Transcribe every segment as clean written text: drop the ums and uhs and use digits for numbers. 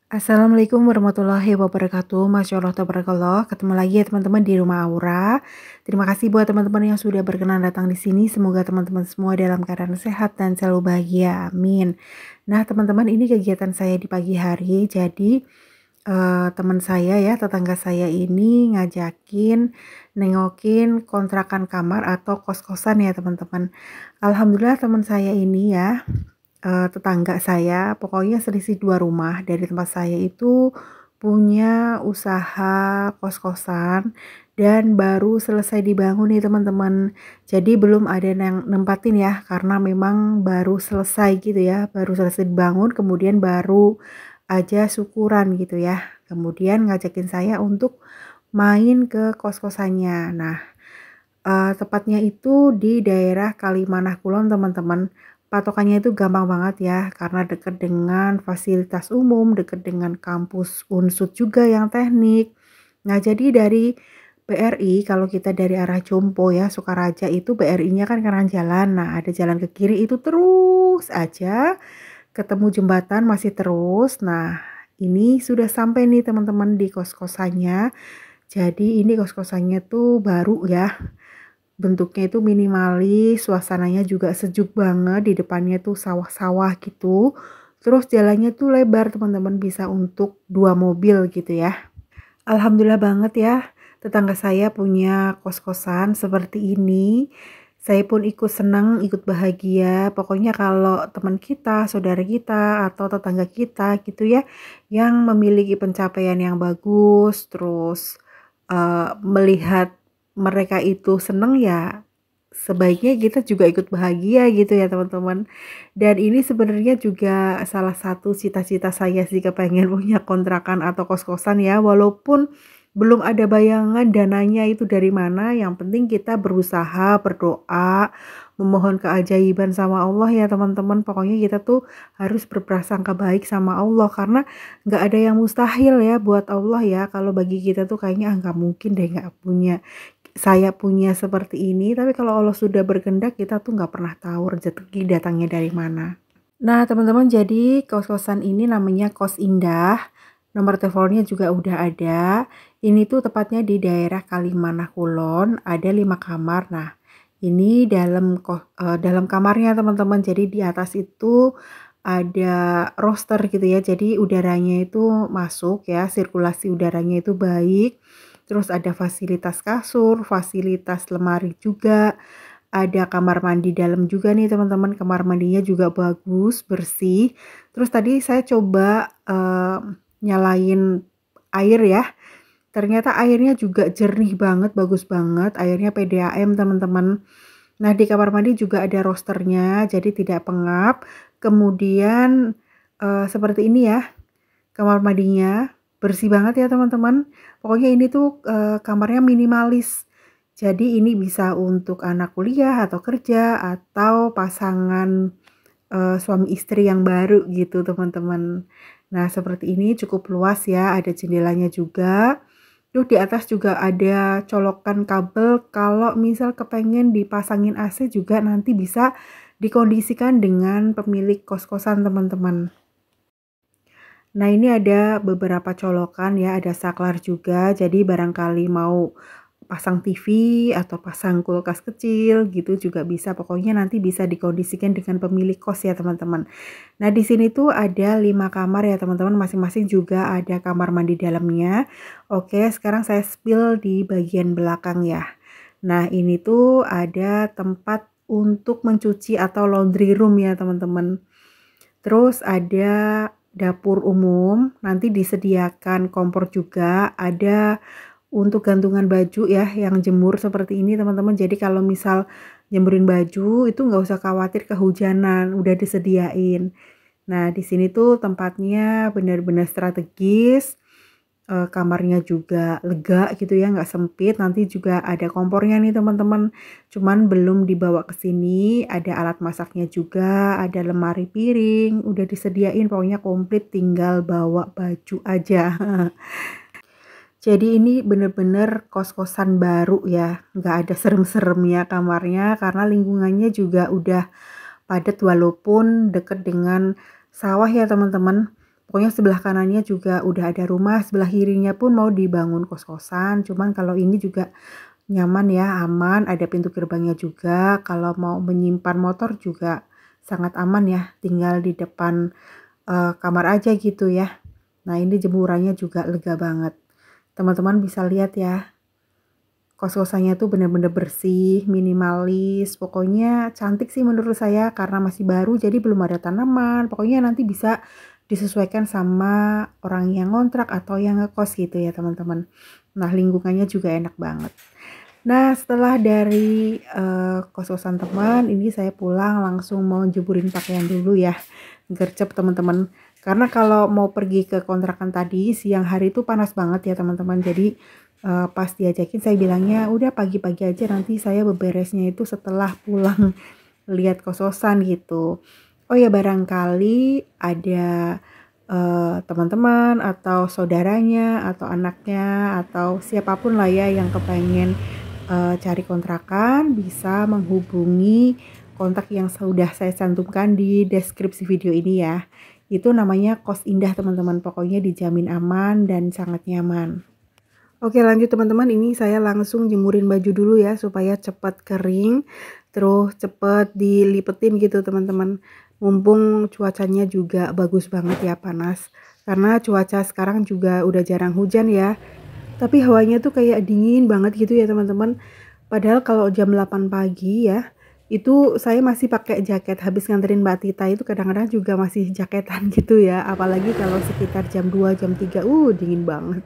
Assalamualaikum warahmatullahi wabarakatuh. Masya Allah tabarakallah. Ketemu lagi ya teman-teman di rumah Aura. Terima kasih buat teman-teman yang sudah berkenan datang di sini. Semoga teman-teman semua dalam keadaan sehat dan selalu bahagia. Amin. Nah teman-teman, ini kegiatan saya di pagi hari. Jadi teman saya ya, tetangga saya ini ngajakin nengokin kontrakan kamar atau kos-kosan ya teman-teman. Alhamdulillah teman saya ini ya, tetangga saya, pokoknya selisih 2 rumah dari tempat saya itu punya usaha kos-kosan dan baru selesai dibangun nih teman-teman. Jadi belum ada yang nempatin ya, karena memang baru selesai gitu ya, baru selesai dibangun kemudian baru aja syukuran gitu ya. Kemudian ngajakin saya untuk main ke kos-kosannya. Nah, tepatnya itu di daerah Kalimanah Kulon teman-teman. Patokannya itu gampang banget ya, karena dekat dengan fasilitas umum, dekat dengan kampus Unsud juga yang teknik. Nah, jadi dari BRI, kalau kita dari arah Jompo ya, Sukaraja itu BRI-nya kan kanan jalan. Nah, ada jalan ke kiri itu terus aja, ketemu jembatan masih terus. Nah, ini sudah sampai nih teman-teman di kos-kosannya. Jadi ini kos-kosannya tuh baru ya. Bentuknya itu minimalis, suasananya juga sejuk banget, di depannya tuh sawah-sawah gitu. Terus jalannya tuh lebar teman-teman, bisa untuk 2 mobil gitu ya. Alhamdulillah banget ya, tetangga saya punya kos-kosan seperti ini. Saya pun ikut senang, ikut bahagia. Pokoknya kalau teman kita, saudara kita, atau tetangga kita gitu ya, yang memiliki pencapaian yang bagus, terus melihat mereka itu seneng ya, sebaiknya kita juga ikut bahagia gitu ya teman-teman. Dan ini sebenarnya juga salah satu cita-cita saya sih, kepengen punya kontrakan atau kos-kosan ya, walaupun belum ada bayangan dananya itu dari mana. Yang penting kita berusaha, berdoa, memohon keajaiban sama Allah ya teman-teman. Pokoknya kita tuh harus berprasangka baik sama Allah, karena nggak ada yang mustahil ya buat Allah ya. Kalau bagi kita tuh kayaknya nggak mungkin deh nggak punya, saya punya seperti ini. Tapi kalau Allah sudah berkehendak, kita tuh nggak pernah tahu rezeki datangnya dari mana. Nah teman-teman, jadi kos-kosan ini namanya Kos Indah. Nomor teleponnya juga udah ada. Ini tuh tepatnya di daerah Kalimanah Kulon, ada 5 kamar. Nah, ini dalam kamarnya teman-teman. Jadi di atas itu ada roster gitu ya. Jadi udaranya itu masuk ya, sirkulasi udaranya itu baik. Terus ada fasilitas kasur, fasilitas lemari juga. Ada kamar mandi dalam juga nih teman-teman. Kamar mandinya juga bagus, bersih. Terus tadi saya coba nyalain air ya. Ternyata airnya juga jernih banget, bagus banget. Airnya PDAM teman-teman. Nah, di kamar mandi juga ada rosternya, jadi tidak pengap. Kemudian seperti ini ya kamar mandinya, bersih banget ya teman-teman. Pokoknya ini tuh kamarnya minimalis. Jadi ini bisa untuk anak kuliah atau kerja atau pasangan suami istri yang baru gitu teman-teman. Nah, seperti ini cukup luas ya, ada jendelanya juga. Tuh di atas juga ada colokan kabel, kalau misal kepengen dipasangin AC juga nanti bisa dikondisikan dengan pemilik kos-kosan teman-teman. Nah, ini ada beberapa colokan ya, ada saklar juga. Jadi barangkali mau pasang TV atau pasang kulkas kecil gitu juga bisa. Pokoknya nanti bisa dikondisikan dengan pemilik kos ya teman-teman. Nah, di sini tuh ada 5 kamar ya teman-teman, masing-masing juga ada kamar mandi dalamnya. Oke, sekarang saya spill di bagian belakang ya. Nah, ini tuh ada tempat untuk mencuci atau laundry room ya teman-teman. Terus ada dapur umum, nanti disediakan kompor juga, ada untuk gantungan baju ya, yang jemur seperti ini teman-teman. Jadi kalau misal jemurin baju itu nggak usah khawatir kehujanan, udah disediain. Nah, di sini tuh tempatnya benar-benar strategis. Kamarnya juga lega gitu ya, nggak sempit. Nanti juga ada kompornya nih teman-teman, cuman belum dibawa ke sini. Ada alat masaknya juga, ada lemari piring, udah disediain, pokoknya komplit, tinggal bawa baju aja. Jadi ini bener-bener kos-kosan baru ya, nggak ada serem-seremnya kamarnya, karena lingkungannya juga udah padat walaupun deket dengan sawah ya teman-teman. Pokoknya sebelah kanannya juga udah ada rumah, sebelah kirinya pun mau dibangun kos-kosan. Cuman kalau ini juga nyaman ya, aman, ada pintu gerbangnya juga. Kalau mau menyimpan motor juga sangat aman ya, tinggal di depan kamar aja gitu ya. Nah, ini jemurannya juga lega banget. Teman-teman bisa lihat ya, kos-kosannya tuh bener-bener bersih, minimalis, pokoknya cantik sih menurut saya karena masih baru jadi belum ada tanaman. Pokoknya nanti bisa disesuaikan sama orang yang ngontrak atau yang ngekos gitu ya teman-teman. Nah, lingkungannya juga enak banget. Nah, setelah dari kos-kosan teman, ini saya pulang langsung mau jemurin pakaian dulu ya. Gercep teman-teman. Karena kalau mau pergi ke kontrakan tadi siang hari itu panas banget ya teman-teman. Jadi pas diajakin saya bilangnya udah pagi-pagi aja, nanti saya beberesnya itu setelah pulang lihat kos-kosan gitu. Oh ya, barangkali ada teman-teman atau saudaranya atau anaknya atau siapapun lah ya yang kepengen cari kontrakan, bisa menghubungi kontak yang sudah saya cantumkan di deskripsi video ini ya. Itu namanya Kos Indah teman-teman, pokoknya dijamin aman dan sangat nyaman. Oke, lanjut teman-teman, ini saya langsung jemurin baju dulu ya supaya cepat kering, terus cepat dilipetin gitu teman-teman. Mumpung cuacanya juga bagus banget ya, panas. Karena cuaca sekarang juga udah jarang hujan ya. Tapi hawanya tuh kayak dingin banget gitu ya teman-teman. Padahal kalau jam 8 pagi ya, itu saya masih pakai jaket. Habis nganterin Mbak Tita itu kadang-kadang juga masih jaketan gitu ya. Apalagi kalau sekitar jam 2, jam 3, dingin banget.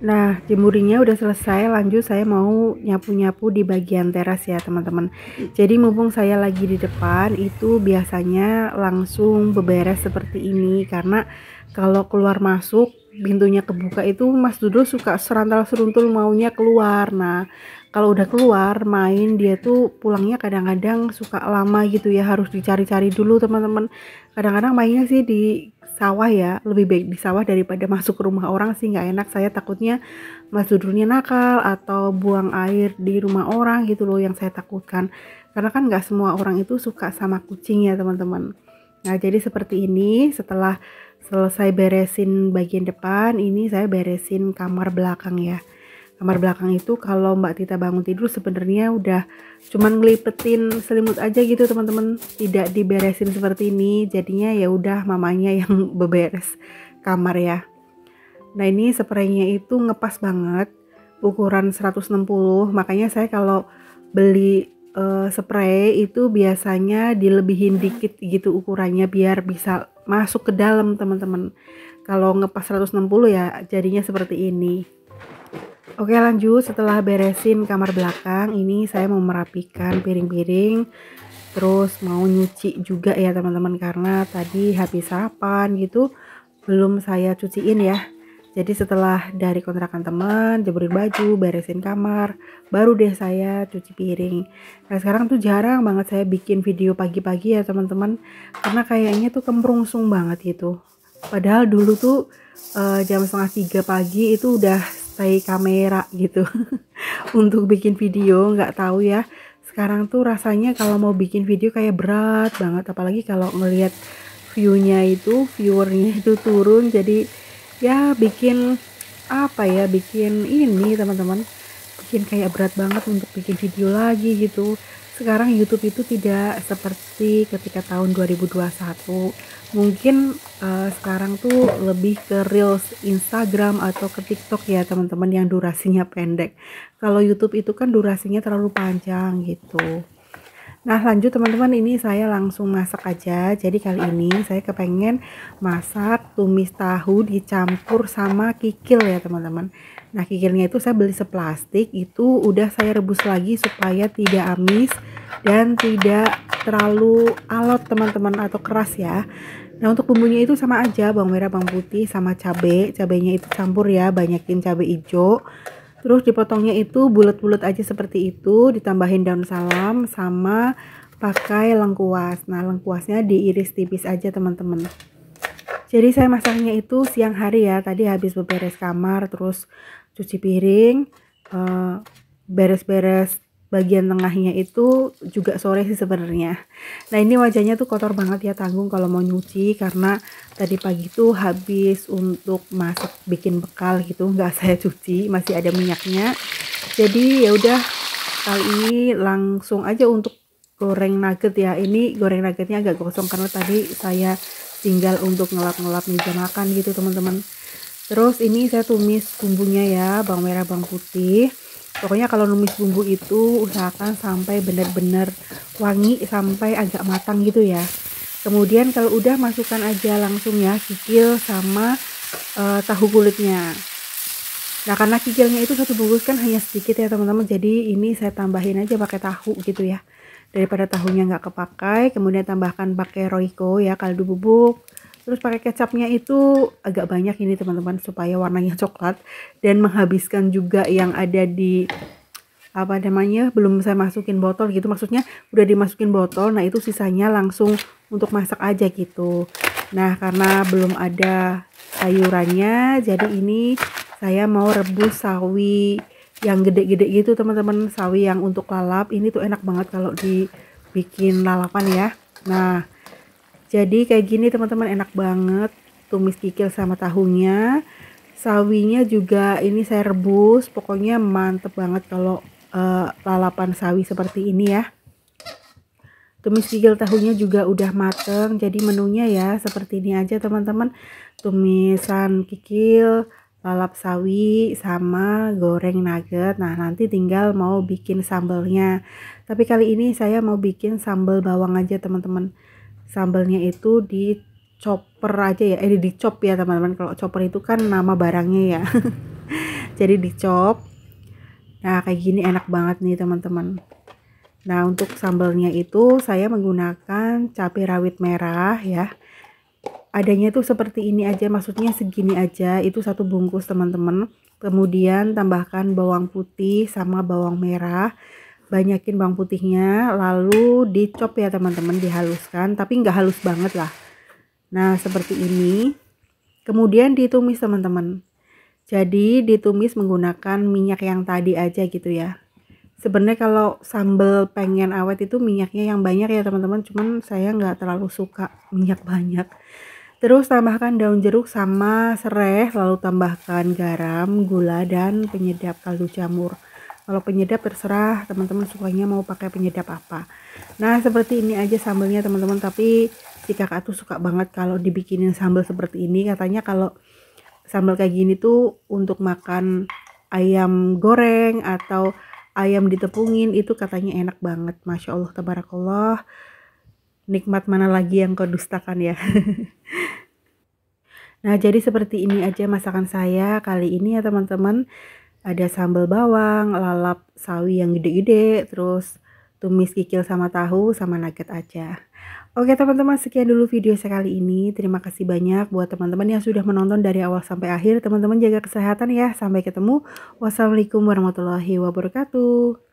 Nah, jemurinnya udah selesai, lanjut saya mau nyapu-nyapu di bagian teras ya teman-teman. Jadi mumpung saya lagi di depan, itu biasanya langsung beberes seperti ini. Karena kalau keluar masuk, pintunya kebuka itu Mas Dudo suka serantal seruntul maunya keluar. Nah, kalau udah keluar main, dia tuh pulangnya kadang-kadang suka lama gitu ya, harus dicari-cari dulu teman-teman. Kadang-kadang mainnya sih di sawah ya, lebih baik di sawah daripada masuk ke rumah orang sih, nggak enak. Saya takutnya Mas Dudurnya nakal atau buang air di rumah orang gitu loh yang saya takutkan. Karena kan nggak semua orang itu suka sama kucing ya teman-teman. Nah, jadi seperti ini. Setelah selesai beresin bagian depan, ini saya beresin kamar belakang ya. Kamar belakang itu kalau Mbak Tita bangun tidur sebenarnya udah cuman ngelipetin selimut aja gitu teman-teman, tidak diberesin seperti ini. Jadinya ya udah mamanya yang beberes kamar ya. Nah, ini spraynya itu ngepas banget, ukuran 160. Makanya saya kalau beli spray itu biasanya dilebihin dikit gitu ukurannya biar bisa masuk ke dalam teman-teman. Kalau ngepas 160 ya jadinya seperti ini. Oke, lanjut. Setelah beresin kamar belakang, ini saya mau merapikan piring-piring, terus mau nyuci juga ya teman-teman, karena tadi habis sarapan gitu belum saya cuciin ya. Jadi setelah dari kontrakan teman, jemurin baju, beresin kamar, baru deh saya cuci piring. Nah, sekarang tuh jarang banget saya bikin video pagi-pagi ya teman-teman, karena kayaknya tuh kemrungsung banget gitu. Padahal dulu tuh jam setengah 3 pagi itu udah stay kamera gitu untuk bikin video. Nggak tahu ya, sekarang tuh rasanya kalau mau bikin video kayak berat banget, apalagi kalau ngelihat viewernya itu turun. Jadi ya bikin apa ya, bikin ini teman-teman, bikin kayak berat banget untuk bikin video lagi gitu. Sekarang YouTube itu tidak seperti ketika tahun 2021. Mungkin sekarang tuh lebih ke Reels Instagram atau ke TikTok ya teman-teman, yang durasinya pendek. Kalau YouTube itu kan durasinya terlalu panjang gitu. Nah, lanjut teman-teman, ini saya langsung masak aja. Jadi kali ini saya kepengen masak tumis tahu dicampur sama kikil ya teman-teman. Nah, kikilnya itu saya beli seplastik, itu udah saya rebus lagi supaya tidak amis dan tidak terlalu alot teman-teman atau keras ya. Nah, untuk bumbunya itu sama aja, bawang merah, bawang putih sama cabai. Cabainya itu campur ya, banyakin cabai hijau. Terus dipotongnya itu bulat-bulat aja seperti itu, ditambahin daun salam sama pakai lengkuas. Nah, lengkuasnya diiris tipis aja teman-teman. Jadi saya masaknya itu siang hari ya, tadi habis beberes kamar, terus cuci piring, beres-beres bagian tengahnya itu juga sore sih sebenarnya. Nah ini wajahnya tuh kotor banget ya, tanggung kalau mau nyuci karena tadi pagi tuh habis untuk masak bikin bekal gitu, nggak saya cuci, masih ada minyaknya. Jadi ya udah kali ini langsung aja untuk goreng nugget ya. Ini goreng nuggetnya agak gosong karena tadi saya tinggal untuk ngelap-ngelap meja makan gitu teman-teman. Terus ini saya tumis bumbunya ya, bawang merah, bawang putih. Pokoknya kalau numis bumbu itu usahakan sampai benar-benar wangi, sampai agak matang gitu ya. Kemudian kalau udah masukkan aja langsung ya kikil sama tahu kulitnya. Nah karena kikilnya itu satu bungkus kan hanya sedikit ya teman-teman, jadi ini saya tambahin aja pakai tahu gitu ya, daripada tahunya nggak kepakai. Kemudian tambahkan pakai Royco ya, kaldu bubuk. Terus pakai kecapnya itu agak banyak ini teman-teman supaya warnanya coklat dan menghabiskan juga yang ada di apa namanya, belum saya masukin botol gitu, maksudnya udah dimasukin botol. Nah itu sisanya langsung untuk masak aja gitu. Nah karena belum ada sayurannya, jadi ini saya mau rebus sawi yang gede-gede gitu teman-teman, sawi yang untuk lalap. Ini tuh enak banget kalau dibikin lalapan ya. Nah jadi kayak gini teman-teman, enak banget, tumis kikil sama tahunya. Sawinya juga ini saya rebus, pokoknya mantep banget kalau lalapan sawi seperti ini ya. Tumis kikil tahunya juga udah mateng, jadi menunya ya seperti ini aja teman-teman. Tumisan kikil, lalap sawi, sama goreng nugget. Nah nanti tinggal mau bikin sambalnya. Tapi kali ini saya mau bikin sambal bawang aja teman-teman. Sambalnya itu di chopper aja ya, dicop ya teman-teman. Kalau chopper itu kan nama barangnya ya. Jadi dicop. Nah kayak gini enak banget nih teman-teman. Nah untuk sambalnya itu saya menggunakan cabai rawit merah ya, adanya tuh seperti ini aja, maksudnya segini aja, itu satu bungkus teman-teman. Kemudian tambahkan bawang putih sama bawang merah, banyakin bawang putihnya, lalu dicop ya teman-teman, dihaluskan tapi nggak halus banget lah. Nah seperti ini, kemudian ditumis teman-teman. Jadi ditumis menggunakan minyak yang tadi aja gitu ya. Sebenarnya kalau sambal pengen awet itu minyaknya yang banyak ya teman-teman, cuman saya nggak terlalu suka minyak banyak. Terus tambahkan daun jeruk sama serai, lalu tambahkan garam, gula, dan penyedap kaldu jamur. Kalau penyedap terserah teman-teman sukanya mau pakai penyedap apa. Nah seperti ini aja sambalnya teman-teman, tapi si kakak tuh suka banget kalau dibikinin sambal seperti ini. Katanya kalau sambal kayak gini tuh untuk makan ayam goreng atau ayam ditepungin itu katanya enak banget. Masya Allah tabarakallah, nikmat mana lagi yang kau dustakan ya. Nah jadi seperti ini aja masakan saya kali ini ya teman-teman. Ada sambal bawang, lalap sawi yang gede-gede, terus tumis kikil sama tahu, sama nugget aja. Oke teman-teman, sekian dulu video saya kali ini. Terima kasih banyak buat teman-teman yang sudah menonton dari awal sampai akhir. Teman-teman jaga kesehatan ya. Sampai ketemu. Wassalamualaikum warahmatullahi wabarakatuh.